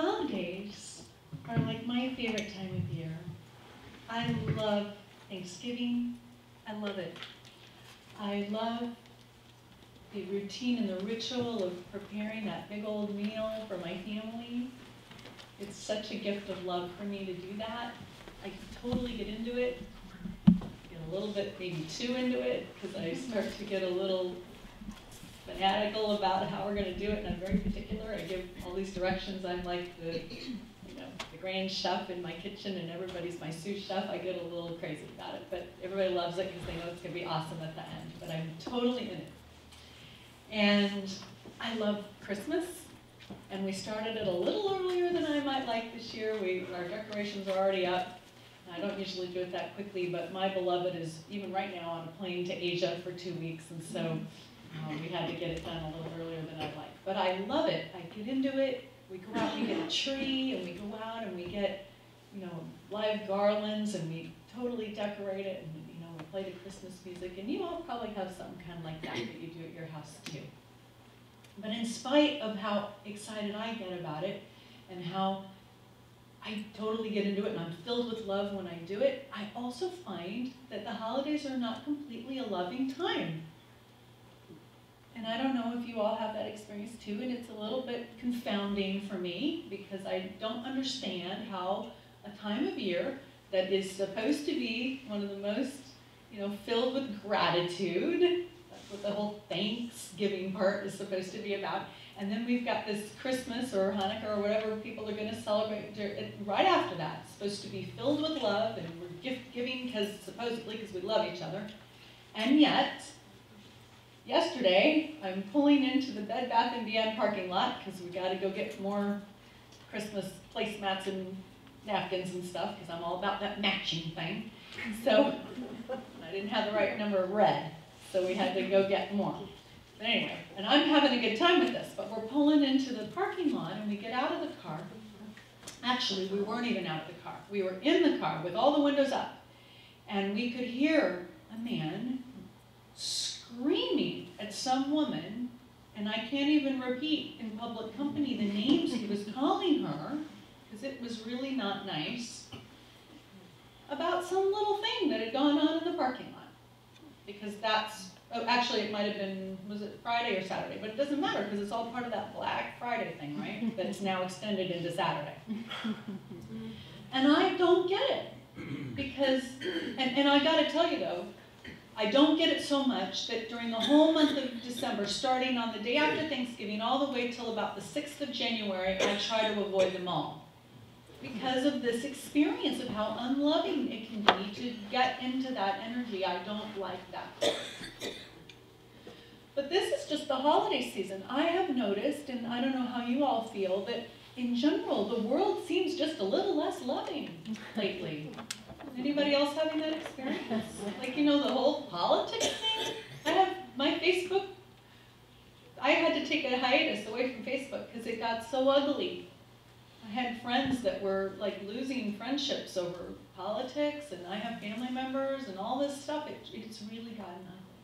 holidays are like my favorite time of year. I love Thanksgiving. I love it. I love the routine and the ritual of preparing that big old meal for my family. It's such a gift of love for me to do that. I can totally get into it, get a little bit, maybe too into it, because I start to get a little fanatical about how we're going to do it, and I'm very particular. I give all these directions. I'm like the grand chef in my kitchen, and everybody's my sous chef. I get a little crazy about it, but everybody loves it because they know it's going to be awesome at the end. But I'm totally in it. And I love Christmas, and we started it a little earlier than I might like this year. Our decorations are already up. I don't usually do it that quickly, but my beloved is even right now on a plane to Asia for 2 weeks, and so we had to get it done a little earlier than I'd like. But I love it. I get into it. We go out and we get a tree, and we go out and we get, live garlands, and we totally decorate it, and we play the Christmas music. And you all probably have something kind of like that you do at your house too. But in spite of how excited I get about it, and how I totally get into it, and I'm filled with love when I do it, I also find that the holidays are not completely a loving time. And I don't know if you all have that experience too, and it's a little bit confounding for me because I don't understand how a time of year that is supposed to be one of the most, filled with gratitude, that's what the whole Thanksgiving part is supposed to be about, and then we've got this Christmas or Hanukkah or whatever people are going to celebrate right after that. It's supposed to be filled with love, and we're gift giving supposedly because we love each other, and yet, yesterday, I'm pulling into the Bed Bath & Beyond parking lot because we got to go get more Christmas placemats and napkins and stuff because I'm all about that matching thing. So I didn't have the right number of red, so we had to go get more. But anyway, and I'm having a good time with this, but we're pulling into the parking lot and we get out of the car. Actually, we weren't even out of the car. We were in the car with all the windows up, and we could hear a man screaming at some woman, and I can't even repeat in public company the names he was calling her, because it was really not nice, about some little thing that had gone on in the parking lot. Because actually it might have been, was it Friday or Saturday? But it doesn't matter, because it's all part of that Black Friday thing, right? That's now extended into Saturday. And I don't get it, because, and I gotta tell you though, I don't get it so much that during the whole month of December, starting on the day after Thanksgiving, all the way till about the 6th of January, I try to avoid them all. Because of this experience of how unloving it can be to get into that energy. I don't like that. But this is just the holiday season. I have noticed, and I don't know how you all feel, that in general, the world seems just a little less loving lately. Anybody else having that experience? Like, the whole politics thing? I have my Facebook, I had to take a hiatus away from Facebook because it got so ugly. I had friends that were like losing friendships over politics, and I have family members and all this stuff. It's really gotten ugly.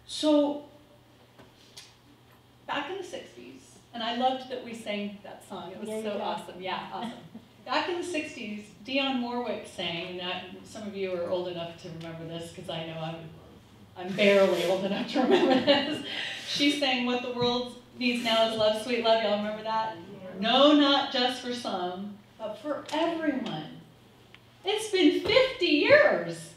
So, back in the 60s, and I loved that we sang that song. It was so awesome. Yeah, awesome. Back in the 60s, Dionne Warwick sang, and some of you are old enough to remember this because I know I'm barely old enough to remember this. She sang "What the World Needs Now Is Love, Sweet Love." Y'all remember that? No, not just for some, but for everyone. It's been 50 years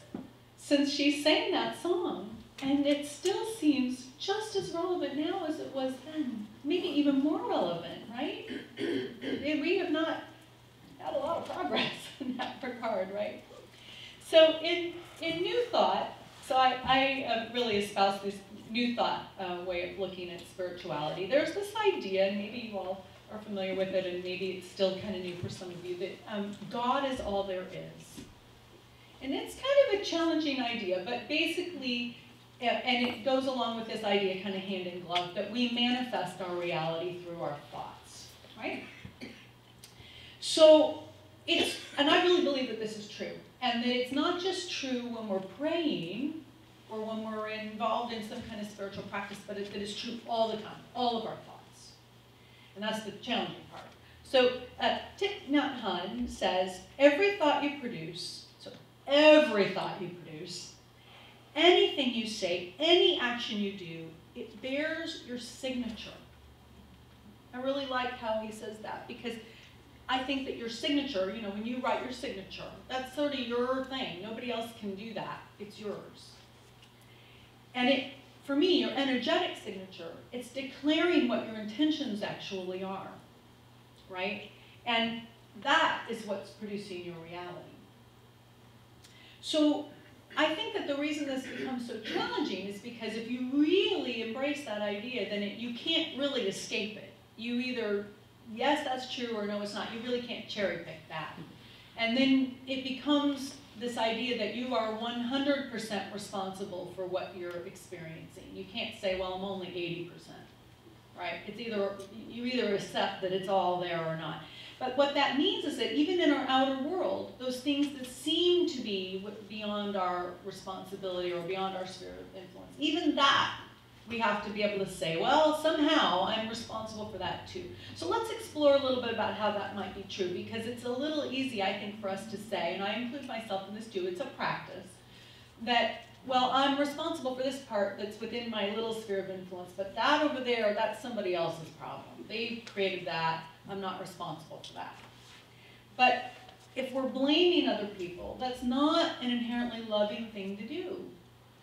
since she sang that song, and it still seems just as relevant now as it was then. Maybe even more relevant, right? We have not had a lot of progress in that regard, right? So in New Thought, so I really espouse this New Thought way of looking at spirituality. There's this idea, and maybe you all are familiar with it, and maybe it's still kind of new for some of you, that God is all there is. And it's kind of a challenging idea, but basically, and it goes along with this idea kind of hand in glove, that we manifest our reality through our thoughts, right? So, and I really believe that this is true, and that it's not just true when we're praying, or when we're involved in some kind of spiritual practice, but that it's true all the time, all of our thoughts. And that's the challenging part. So Thich Nhat Hanh says, every thought you produce, so every thought you produce, anything you say, any action you do, it bears your signature. I really like how he says that, because I think that your signature, you know, when you write your signature, that's sort of your thing. Nobody else can do that. It's yours. And it, for me, your energetic signature, it's declaring what your intentions actually are, right? And that is what's producing your reality. So I think that the reason this becomes so challenging is because if you really embrace that idea, then you can't really escape it. You either, yes, that's true, or no, it's not. You really can't cherry pick that. And then it becomes this idea that you are 100% responsible for what you're experiencing. You can't say, well, I'm only 80%, right? It's either, you either accept that it's all there or not. But what that means is that even in our outer world, those things that seem to be beyond our responsibility or beyond our sphere of influence, even that we have to be able to say, well, somehow I'm responsible for that too. So let's explore a little bit about how that might be true, because it's a little easy, I think, for us to say, and I include myself in this too, it's a practice, that, well, I'm responsible for this part that's within my little sphere of influence, but that over there, that's somebody else's problem. They created that, I'm not responsible for that. But if we're blaming other people, that's not an inherently loving thing to do.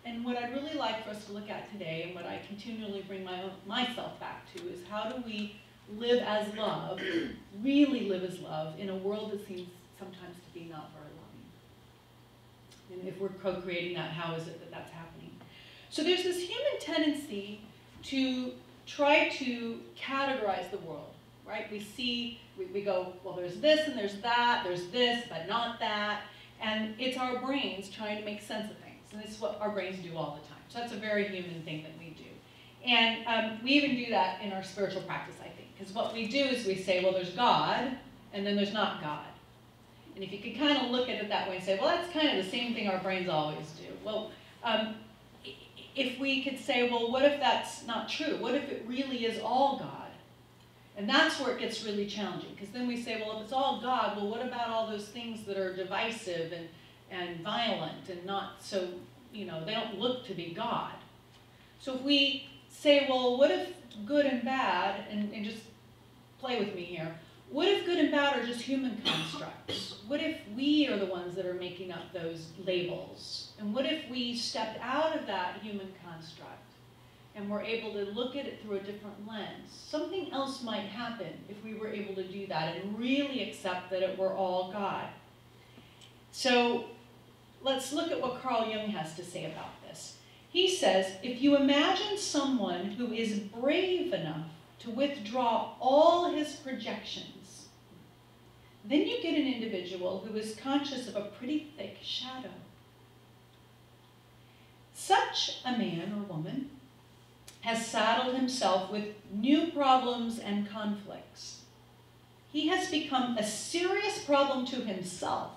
And what I'd really like for us to look at today, and what I continually bring myself back to, is how do we live as love, really live as love, in a world that seems sometimes to be not very loving. And if we're co-creating that, how is it that that's happening? So there's this human tendency to try to categorize the world, right? We see, we go, well, there's this and there's that, there's this, but not that. And it's our brains trying to make sense of things. And this is what our brains do all the time. So that's a very human thing that we do. And we even do that in our spiritual practice, I think. Because what we do is we say, well, there's God, and then there's not God. And if you could kind of look at it that way and say, well, that's kind of the same thing our brains always do. Well, if we could say, well, what if that's not true? What if it really is all God? And that's where it gets really challenging. Because then we say, well, if it's all God, well, what about all those things that are divisive and violent and not so, you know, they don't look to be God. So if we say, well, what if good and bad, and just play with me here, what if good and bad are just human constructs? What if we are the ones that are making up those labels? And what if we stepped out of that human construct and we're able to look at it through a different lens? Something else might happen if we were able to do that and really accept that it were all God. So let's look at what Carl Jung has to say about this. He says, if you imagine someone who is brave enough to withdraw all his projections, then you get an individual who is conscious of a pretty thick shadow. Such a man or woman has saddled himself with new problems and conflicts. He has become a serious problem to himself,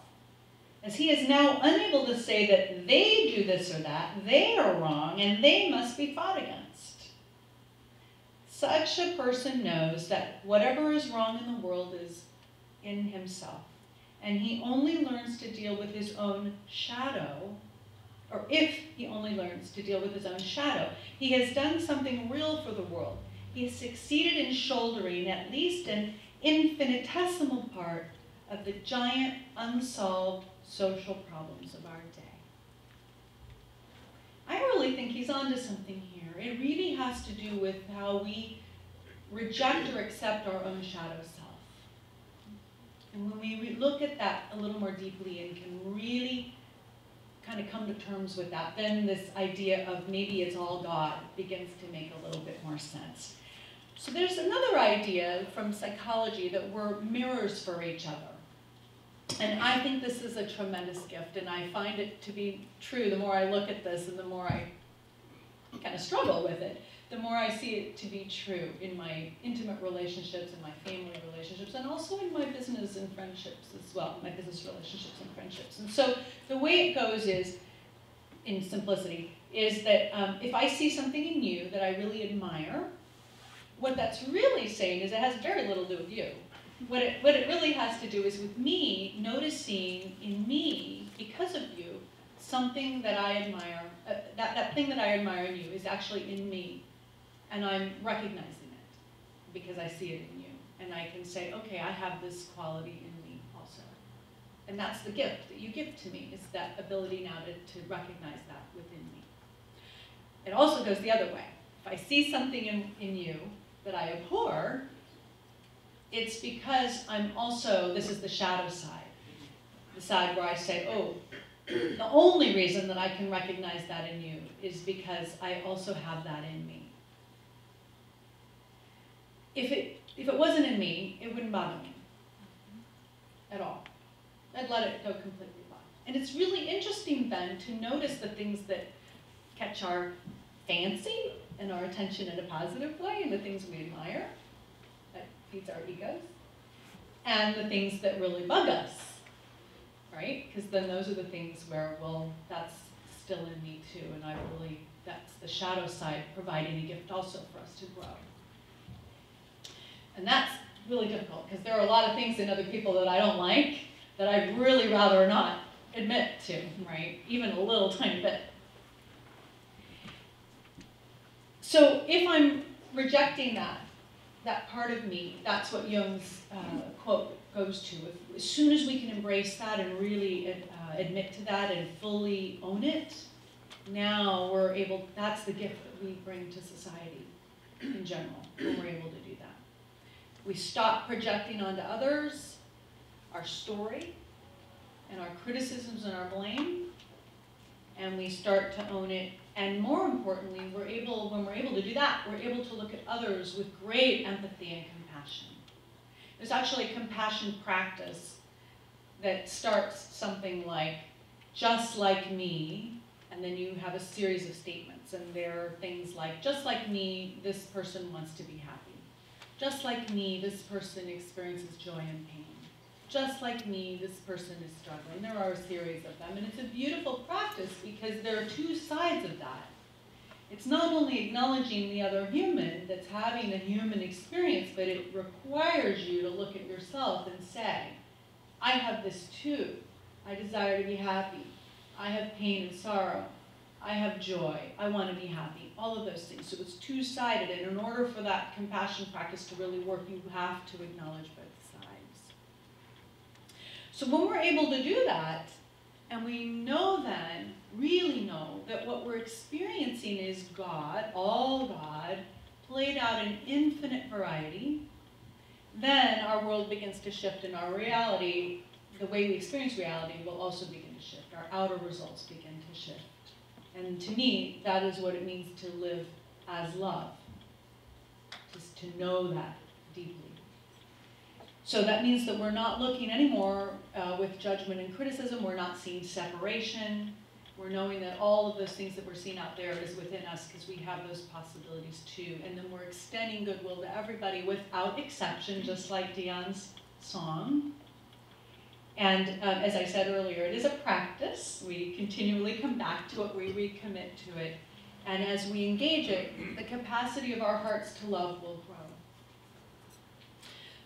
as he is now unable to say that they do this or that, they are wrong, and they must be fought against. Such a person knows that whatever is wrong in the world is in himself, and he only learns to deal with his own shadow, or if he only learns to deal with his own shadow, he has done something real for the world. He has succeeded in shouldering at least an infinitesimal part of the giant unsolved social problems of our day. I really think he's onto something here. It really has to do with how we reject or accept our own shadow self. And when we look at that a little more deeply and can really kind of come to terms with that, then this idea of maybe it's all God begins to make a little bit more sense. So there's another idea from psychology that we're mirrors for each other. And I think this is a tremendous gift, and I find it to be true. The more I look at this and the more I kind of struggle with it, the more I see it to be true in my intimate relationships and my family relationships, and also in my business and friendships as well, my business relationships and friendships. And so the way it goes is, in simplicity, is that if I see something in you that I really admire, what that's really saying is it has very little to do with you. What it really has to do is with me noticing in me, because of you, something that I admire, that thing that I admire in you is actually in me, and I'm recognizing it because I see it in you. And I can say, okay, I have this quality in me also. And that's the gift that you give to me, is that ability now to recognize that within me. It also goes the other way. If I see something in you that I abhor, it's because I'm also, this is the shadow side. The side where I say, oh, the only reason that I can recognize that in you is because I also have that in me. If it wasn't in me, it wouldn't bother me at all. I'd let it go completely by. And it's really interesting then to notice the things that catch our fancy and our attention in a positive way, and the things we admire, that feeds our egos, and the things that really bug us, right? Because then those are the things where, well, that's still in me too, and that's the shadow side providing a gift also for us to grow. And that's really difficult, because there are a lot of things in other people that I don't like, that I'd really rather not admit to, right? Even a little tiny bit. So if I'm rejecting that part of me, that's what Jung's quote goes to. As soon as we can embrace that and really admit to that and fully own it, now we're able, that's the gift that we bring to society in general, when we're able to do that. We stop projecting onto others our story and our criticisms and our blame, and we start to own it. And more importantly, when we're able to do that, we're able to look at others with great empathy and compassion. There's actually a compassion practice that starts something like, just like me, and then you have a series of statements, and there are things like, just like me, this person wants to be happy. Just like me, this person experiences joy and pain. Just like me, this person is struggling. There are a series of them, and it's a beautiful practice because there are two sides of that. It's not only acknowledging the other human that's having a human experience, but it requires you to look at yourself and say, I have this too. I desire to be happy. I have pain and sorrow. I have joy. I want to be happy. All of those things. So it's two-sided, and in order for that compassion practice to really work, you have to acknowledge both sides. So when we're able to do that, and we know then, really know, that what we're experiencing is God, all God, played out in infinite variety, then our world begins to shift, and our reality, the way we experience reality, will also begin to shift. Our outer results begin to shift. And to me, that is what it means to live as love, just to know that deeply. So that means that we're not looking anymore with judgment and criticism. We're not seeing separation. We're knowing that all of those things that we're seeing out there is within us, because we have those possibilities too. And then we're extending goodwill to everybody without exception, just like Dion's song. And as I said earlier, it is a practice. We continually come back to it, we recommit to it. And as we engage it, the capacity of our hearts to love will grow.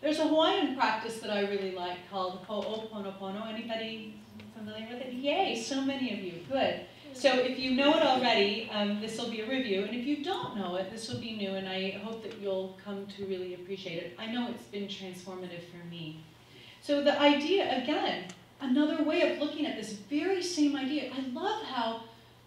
There's a Hawaiian practice that I really like called Ho'oponopono. Anybody familiar with it? Yay, so many of you, good. So if you know it already, this will be a review. And if you don't know it, this will be new, and I hope that you'll come to really appreciate it. I know it's been transformative for me. So the idea, again, another way of looking at this very same idea. I love how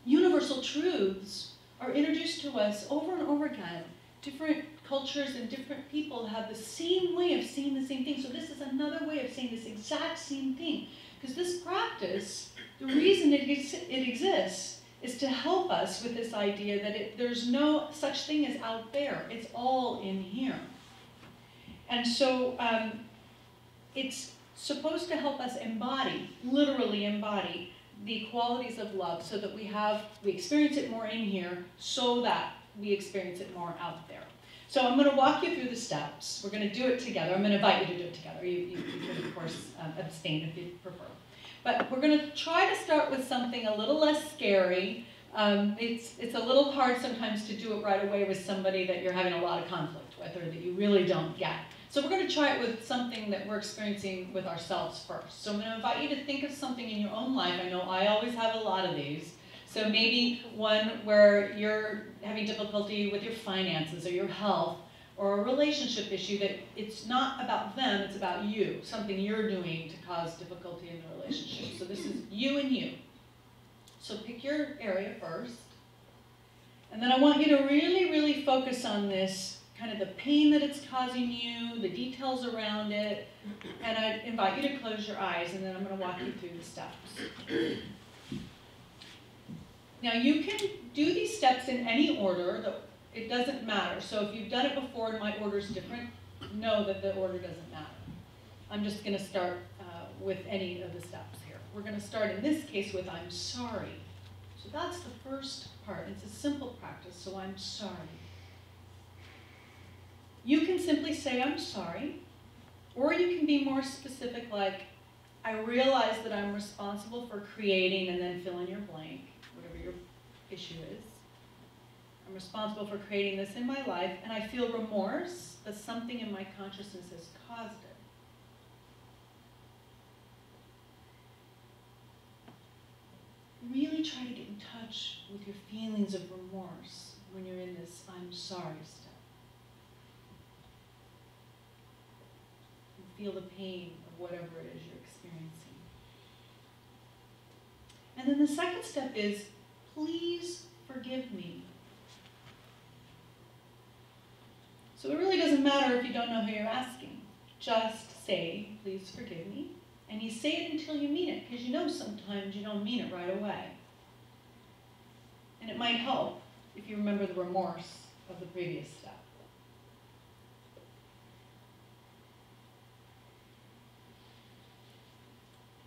universal truths are introduced to us over and over again. Different cultures and different people have the same way of seeing the same thing. So this is another way of saying this exact same thing. Because this practice, the reason it exists is to help us with this idea that there's no such thing as out there. It's all in here. And so it's supposed to help us embody, literally embody, the qualities of love so that we experience it more in here so that we experience it more out there. So I'm going to walk you through the steps. We're going to do it together. I'm going to invite you to do it together. You can, of course, abstain if you prefer. But we're going to try to start with something a little less scary. It's a little hard sometimes to do it right away with somebody that you're having a lot of conflict with or that you really don't get. So we're going to try it with something that we're experiencing with ourselves first. So I'm going to invite you to think of something in your own life. I know I always have a lot of these. So maybe one where you're having difficulty with your finances or your health or a relationship issue that it's not about them, it's about you, something you're doing to cause difficulty in the relationship. So this is you and you. So pick your area first. And then I want you to really, really focus on this, kind of the pain that it's causing you, the details around it, and I invite you to close your eyes, and then I'm going to walk you through the steps. Now you can do these steps in any order, it doesn't matter. So if you've done it before and my order is different, know that the order doesn't matter. I'm just going to start with any of the steps here. We're going to start in this case with I'm sorry. So that's the first part. It's a simple practice, so I'm sorry. You can simply say I'm sorry, or you can be more specific like I realize that I'm responsible for creating, and then fill in your blank, whatever your issue is. I'm responsible for creating this in my life, and I feel remorse that something in my consciousness has caused it. Really try to get in touch with your feelings of remorse when you're in this I'm sorry step. And feel the pain of whatever it is you're experiencing. And then the second step is, please forgive me. So it really doesn't matter if you don't know who you're asking. Just say, please forgive me. And you say it until you mean it, because you know sometimes you don't mean it right away. And it might help if you remember the remorse of the previous step.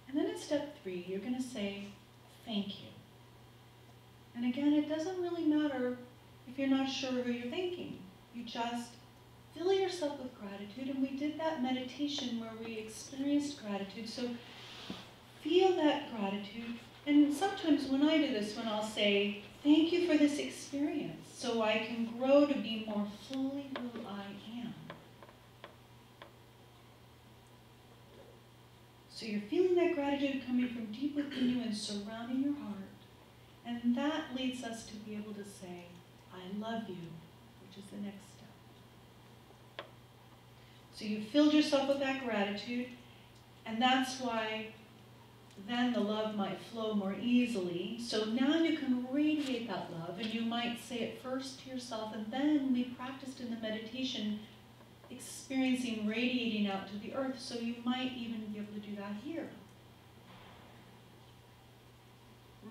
And then in step 3, you're going to say, thank you. And again, it doesn't really matter if you're not sure who you're thanking. You just fill yourself with gratitude, and we did that meditation where we experienced gratitude, so feel that gratitude. And sometimes when I do this one, I'll say, thank you for this experience, so I can grow to be more fully who I am. So you're feeling that gratitude coming from deep within you and surrounding your heart, and that leads us to be able to say, I love you, which is the next step. So you filled yourself with that gratitude, and that's why then the love might flow more easily. So now you can radiate that love, and you might say it first to yourself, and then we practiced in the meditation experiencing radiating out to the earth, so you might even be able to do that here.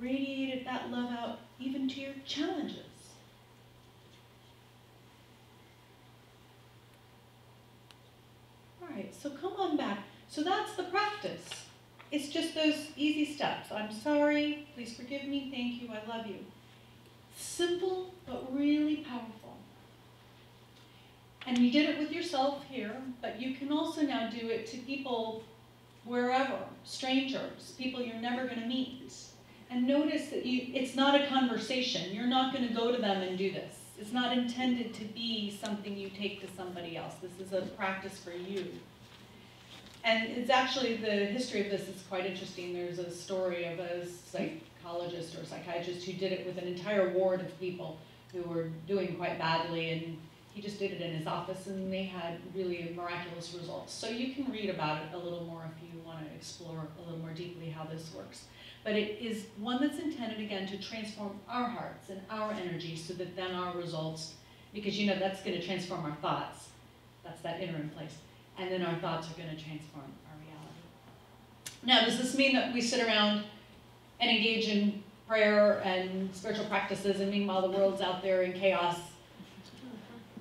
Radiate that love out even to your challenges. All right, so come on back. So that's the practice. It's just those easy steps. I'm sorry, please forgive me, thank you, I love you. Simple, but really powerful. And you did it with yourself here, but you can also now do it to people wherever, strangers, people you're never going to meet. And notice that it's not a conversation. You're not going to go to them and do this. It's not intended to be something you take to somebody else. This is a practice for you. And it's actually, the history of this is quite interesting. There's a story of a psychologist or psychiatrist who did it with an entire ward of people who were doing quite badly, and he just did it in his office, and they had really miraculous results. So you can read about it a little more if you want to explore a little more deeply how this works. But it is one that's intended, again, to transform our hearts and our energy so that then our results, because you know that's going to transform our thoughts. That's that interim place. And then our thoughts are going to transform our reality. Now, does this mean that we sit around and engage in prayer and spiritual practices, and meanwhile the world's out there in chaos,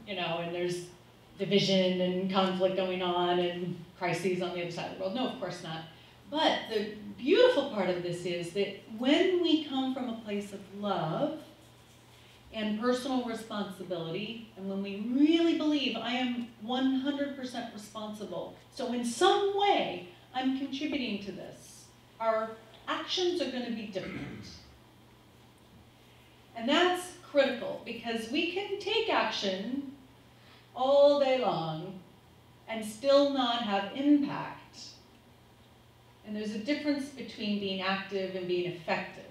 you know, and there's division and conflict going on and crises on the other side of the world? No, of course not. But the beautiful part of this is that when we come from a place of love and personal responsibility, and when we really believe I am 100% responsible, so in some way I'm contributing to this, our actions are going to be different. And that's critical, because we can take action all day long and still not have impact. And there's a difference between being active and being effective.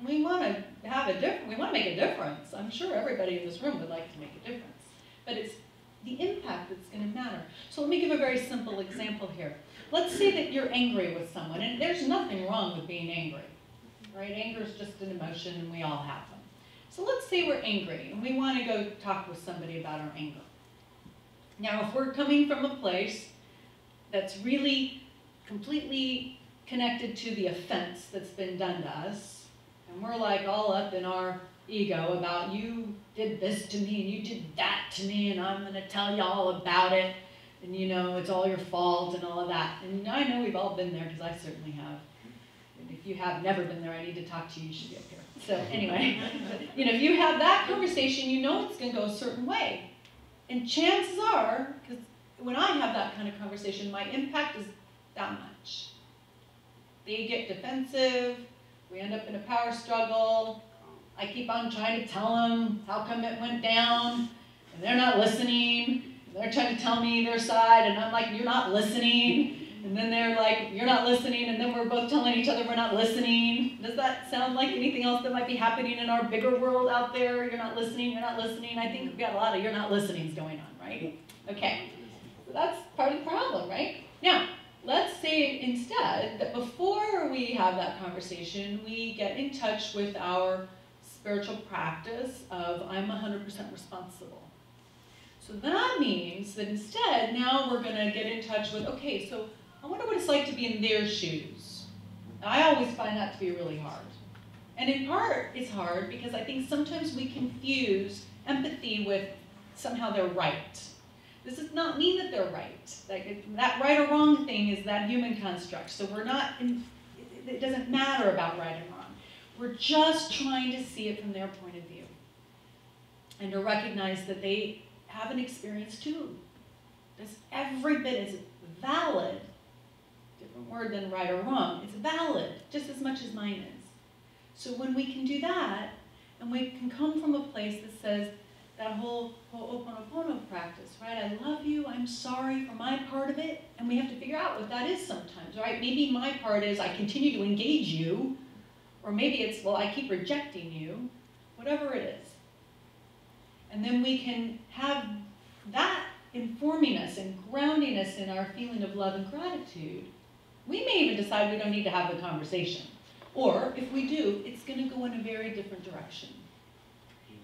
We want to have we want to make a difference. I'm sure everybody in this room would like to make a difference. But it's the impact that's going to matter. So let me give a very simple example here. Let's say that you're angry with someone, and there's nothing wrong with being angry, right? Anger is just an emotion, and we all have them. So let's say we're angry, and we want to go talk with somebody about our anger. Now, if we're coming from a place that's really completely connected to the offense that's been done to us, and we're like all up in our ego about you did this to me and you did that to me and I'm going to tell you all about it and you know it's all your fault and all of that. And I know we've all been there because I certainly have. And if you have never been there, I need to talk to you. You should be up here. So anyway, you know, if you have that conversation, you know it's going to go a certain way. And chances are, because when I have that kind of conversation, my impact is that much. They get defensive. We end up in a power struggle. I keep on trying to tell them how come it went down, and they're not listening. They're trying to tell me their side, and I'm like, you're not listening. And then they're like, you're not listening, and then we're both telling each other we're not listening. Does that sound like anything else that might be happening in our bigger world out there? You're not listening, you're not listening. I think we've got a lot of you're not listenings going on, right? Okay, so that's part of the problem, right? Now, let's say instead that before we have that conversation, we get in touch with our spiritual practice of I'm 100% responsible. So that means that instead, now we're going to get in touch with, okay, so I wonder what it's like to be in their shoes. And I always find that to be really hard. And in part, it's hard because I think sometimes we confuse empathy with somehow they're right. This does not mean that they're right. Like that right or wrong thing is that human construct. So we're not, it doesn't matter about right and wrong. We're just trying to see it from their point of view and to recognize that they have an experience too. That's every bit as valid, different word than right or wrong, it's valid just as much as mine is. So when we can do that, and we can come from a place that says, that whole Ho'oponopono practice, right? I love you, I'm sorry for my part of it, and we have to figure out what that is sometimes, right? Maybe my part is I continue to engage you, or maybe it's, well, I keep rejecting you, whatever it is. And then we can have that informing us and grounding us in our feeling of love and gratitude. We may even decide we don't need to have the conversation. Or if we do, it's going to go in a very different direction.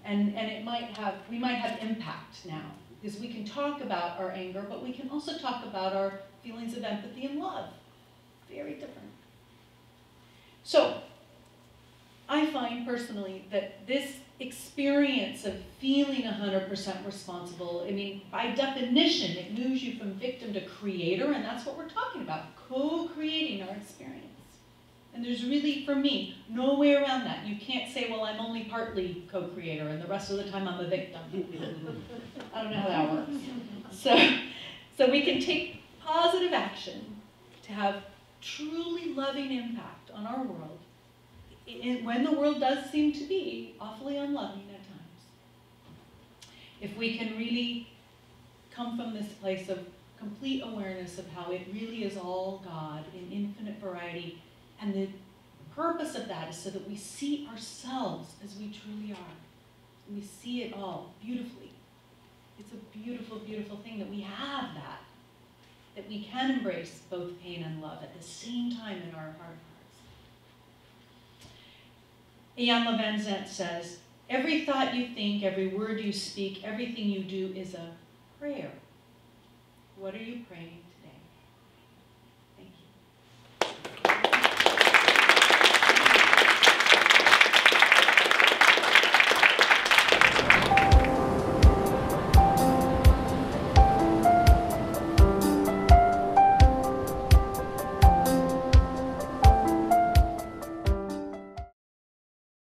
And we might have impact now, because we can talk about our anger, but we can also talk about our feelings of empathy and love. Very different. So, I find personally that this experience of feeling 100% responsible, I mean, by definition, it moves you from victim to creator, and that's what we're talking about, co-creating our experience. And there's really, for me, no way around that. You can't say, well, I'm only partly co-creator, and the rest of the time I'm a victim. I don't know how that works. So we can take positive action to have truly loving impact on our world, when the world does seem to be awfully unloving at times. If we can really come from this place of complete awareness of how it really is all God in infinite variety, and the purpose of that is so that we see ourselves as we truly are. We see it all beautifully. It's a beautiful, beautiful thing that we have that we can embrace both pain and love at the same time in our heart. Unloving says, every thought you think, every word you speak, everything you do is a prayer. What are you praying